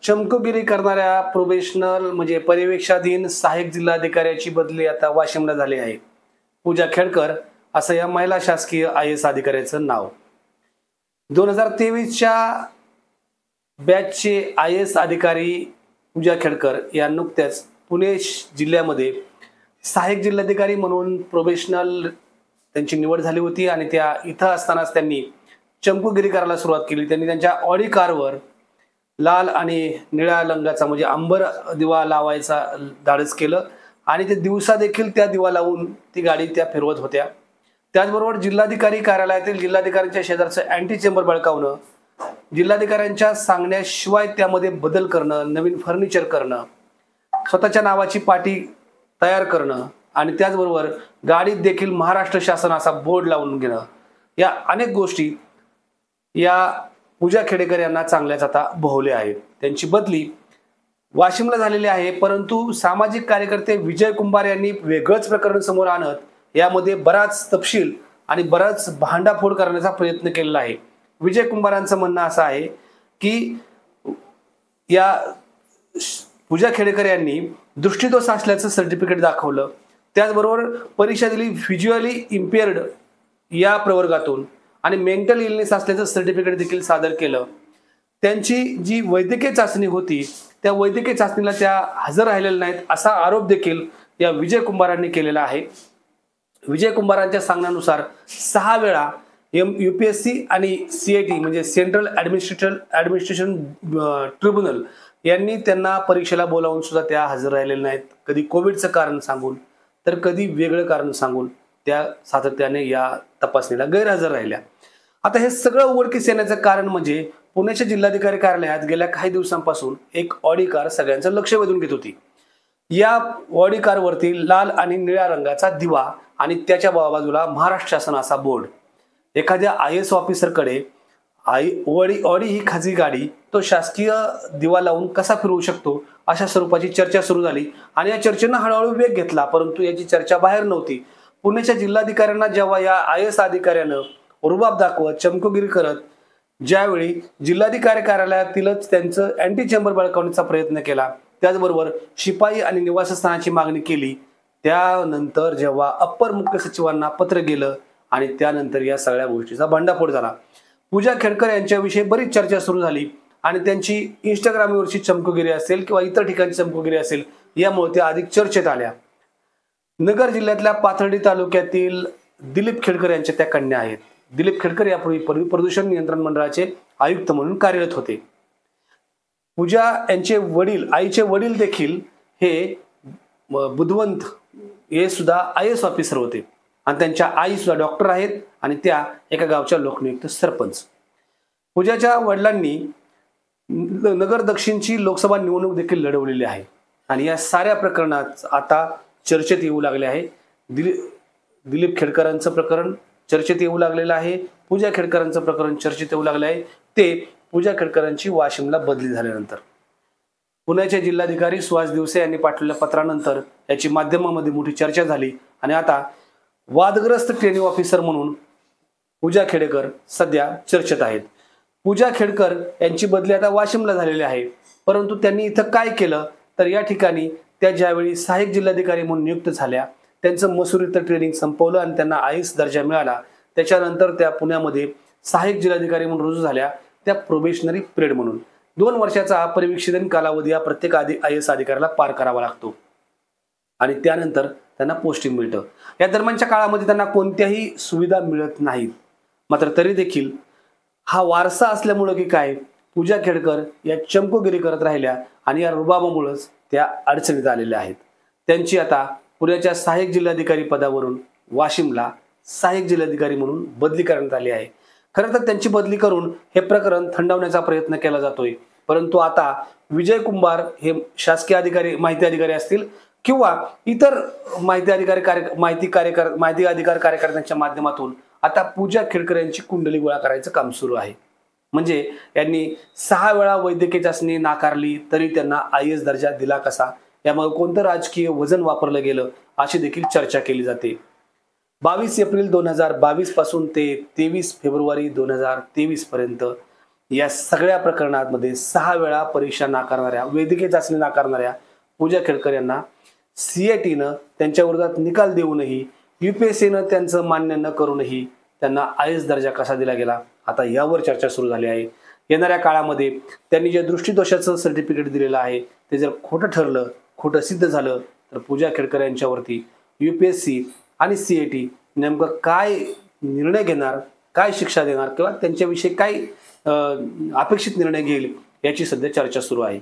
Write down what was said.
चमकोगिरी करणाऱ्या प्रोबेशनल म्हणजे पर्यवेक्षाधीन सहाय्यक जिल्हाधिकाऱ्याची बदली आता वाशिमला झाली आहे. पूजा खेडकर असं या महिला शासकीय IAS अधिकाऱ्याचं नाव. 2023च्या बॅचचे IAS अधिकारी पूजा खेडकर या नुकत्याच पुणे जिल्ह्यामध्ये सहाय्यक जिल्हाधिकारी म्हणून प्रोबेशनल त्यांची निवड झाली होती आणि त्या इथं असतानाच त्यांनी चमकोगिरी करायला सुरुवात केली. त्यांनी त्यांच्या ऑडी कारवर लाल आणि निळ्या रंगाचा म्हणजे अंबर दिवा लावायचा धाडस केलं आणि ते दिवसा देखील त्या दिवा लावून ती गाडी त्या फिरवत होत्या. त्याचबरोबर जिल्हाधिकारी कार्यालयातील जिल्हाधिकाऱ्यांच्या शेजारचं अँटी चेंबर बळकावणं, जिल्हाधिकाऱ्यांच्या सांगण्याशिवाय त्यामध्ये बदल करणं, नवीन फर्निचर करणं, स्वतःच्या नावाची पाटी तयार करणं आणि त्याचबरोबर गाडीत देखील महाराष्ट्र शासन असा बोर्ड लावून घेणं, या अनेक गोष्टी या पूजा खेडेकर यांना चांगल्याच आता भोवल्या आहेत. त्यांची बदली वाशिमला झालेली आहे. परंतु सामाजिक कार्यकर्ते विजय कुंभार यांनी वेगळंच प्रकरण समोर आणत यामध्ये बराच तपशील आणि बराच भांडाफोड करण्याचा प्रयत्न केलेला आहे. विजय कुंभारांचं म्हणणं असं आहे की या पूजा खेडेकर यांनी दृष्टीदोष असल्याचं सर्टिफिकेट दाखवलं, त्याचबरोबर परीक्षा दिली व्हिज्युअली इम्पेअर्ड या प्रवर्गातून आणि मेंटल इलनेस असल्याचं सर्टिफिकेट देखील सादर केलं. त्यांची जी वैद्यकीय चाचणी होती त्या वैद्यकीय चाचणीला त्या हजर राहिलेल्या नाहीत असा आरोप देखील या विजय कुंभारांनी केलेला आहे. विजय कुंभारांच्या सांगण्यानुसार 6 वेळा UPSC आणि CIT म्हणजे सेंट्रल ॲडमिनिस्ट्रेशन ट्रिब्युनल यांनी त्यांना परीक्षेला बोलावून सुद्धा त्या हजर राहिलेल्या नाहीत. कधी कोविडचं कारण सांगून तर कधी वेगळं कारण सांगून त्या सातत्याने या तपासणीला गैरहजर राहिल्या. आता हे सगळं उघडकीस येण्याचं कारण म्हणजे पुण्याच्या जिल्हाधिकारी कार्यालयात गेल्या काही दिवसांपासून एक ऑडी कार सगळ्यांचं लक्ष वेधून घेत होती. या ऑडी कारवरती लाल आणि निळ्या रंगाचा दिवा आणि त्याच्या बाजूला महाराष्ट्र शासन असा बोर्ड. एखाद्या IAS ऑफिसरकडे ऑडी ही खाजगी गाडी तो शासकीय दिवा लावून कसा फिरवू शकतो अशा स्वरूपाची चर्चा सुरू झाली आणि या चर्चेनं हळूहळू वेग घेतला. परंतु याची चर्चा बाहेर नव्हती. पुण्याच्या जिल्हाधिकाऱ्यांना जेव्हा या IAS अधिकाऱ्यानं रुबाब दाखवत चमकोगिरी करत ज्यावेळी जिल्हाधिकारी कार्यालयातीलच त्यांचं अँटी चेंबर बळकावण्याचा प्रयत्न केला, त्याचबरोबर शिपाई आणि निवासस्थानाची मागणी केली, त्यानंतर जेव्हा अप्पर मुख्य सचिवांना पत्र गेलं आणि त्यानंतर या सगळ्या गोष्टीचा भांडाफोड झाला. पूजा खेडकर यांच्याविषयी बरीच चर्चा सुरू झाली आणि त्यांची इंस्टाग्रामवरची चमकोगिरी असेल किंवा इतर ठिकाणी चमकोगिरी असेल यामुळे त्या अधिक चर्चेत आल्या. नगर जिल्ह्यातल्या पाथर्डी तालुक्यातील दिलीप खेडकर यांच्या त्या कन्या आहेत. दिलीप खेडकर यापूर्वी प्रदूषण नियंत्रण मंडळाचे आयुक्त म्हणून कार्यरत होते. पूजा यांचे वडील आईचे वडील देखील हे बुधवंत हे सुद्धा IAS ऑफिसर होते आणि त्यांच्या आई सुद्धा डॉक्टर आहेत आणि त्या एका गावच्या लोकनियुक्त सरपंच. पूजाच्या वडिलांनी नगर दक्षिणची लोकसभा निवडणूक देखील लढवलेली आहे आणि या साऱ्या प्रकरणात आता चर्चेत येऊ लागले आहे. दिलीप खेडकरांचं प्रकरण चर्चेत येऊ लागलेलं आहे. पूजा खेडकरांचं प्रकरण चर्चेत येऊ लागले आहे. ते पूजा खेडकरांची वाशिमला बदली झाल्यानंतर पुण्याचे जिल्हाधिकारी सुहास दिवसे यांनी पाठवलेल्या पत्रानंतर याची माध्यमामध्ये मोठी चर्चा झाली आणि आता वादग्रस्त ट्रेनिंग ऑफिसर म्हणून पूजा खेडकर सध्या चर्चेत आहेत. पूजा खेडकर यांची बदली आता वाशिमला झालेली आहे. परंतु त्यांनी इथं काय केलं तर या ठिकाणी त्या ज्यावेळी सहाय्यक जिल्हाधिकारी म्हणून नियुक्त झाल्या त्यांचं मसुरीचं ट्रेनिंग संपवलं आणि त्यांना IAS दर्जा मिळाला. त्याच्यानंतर त्या पुण्यामध्ये सहाय्यक जिल्हाधिकारी म्हणून रुजू झाल्या, त्या प्रोबेशनरी पिरियड म्हणून 2 वर्षाचा हा परिवीक्षित कालावधी या प्रत्येक IAS अधिकाऱ्याला पार करावा लागतो आणि त्यानंतर त्यांना पोस्टिंग मिळतं. या दरम्यानच्या काळामध्ये त्यांना कोणत्याही सुविधा मिळत नाहीत. मात्र तरी देखील हा वारसा असल्यामुळं की काय पूजा खेडकर या चमकोगिरी करत राहिल्या आणि या रुबाबामुळेच त्या अडचणीत आलेल्या आहेत. त्यांची आता पुण्याच्या सहाय्यक जिल्हाधिकारी पदावरून वाशिमला सहाय्यक जिल्हाधिकारी म्हणून बदली करण्यात आली आहे. खरं तर त्यांची बदली करून हे प्रकरण थंडवण्याचा प्रयत्न केला जातोय. परंतु आता विजय कुंभार हे शासकीय अधिकारी माहिती अधिकारी असतील किंवा इतर माहिती अधिकार कार्यकर्त्यांच्या माध्यमातून आता पूजा खेडकर यांची कुंडली गोळा करायचं काम सुरू आहे. म्हणजे यांनी 6 वेळा वैद्यकीय चाचणी नाकारली तरी त्यांना IAS दर्जा दिला कसा, यामुळे कोणतं राजकीय वजन वापरलं गेलं अशी देखील चर्चा केली जाते. 22 एप्रिल 2022 पासून ते 23 फेब्रुवारी 2023 पर्यंत या सगळ्या प्रकरणांमध्ये 6 वेळा परीक्षा नाकारणाऱ्या, वैद्यकीय चाचणी नाकारणाऱ्या पूजा खेडकर यांना CITनं त्यांच्या विरोधात निकाल देऊनही, UPSCनं त्यांचं मान्य न करूनही त्यांना IAS दर्जा कसा दिला गेला, आता यावर चर्चा सुरू झाली आहे. येणाऱ्या काळामध्ये त्यांनी जे दृष्टीदोषाचं सर्टिफिकेट दिलेलं आहे ते जर खोटं ठरलं, खोटं सिद्ध झालं, तर पूजा खेडकर यांच्यावरती UPSC आणि CIT नेमकं काय निर्णय घेणार, काय शिक्षा देणार किंवा त्यांच्याविषयी काय अपेक्षित निर्णय घेईल याची सध्या चर्चा सुरू आहे.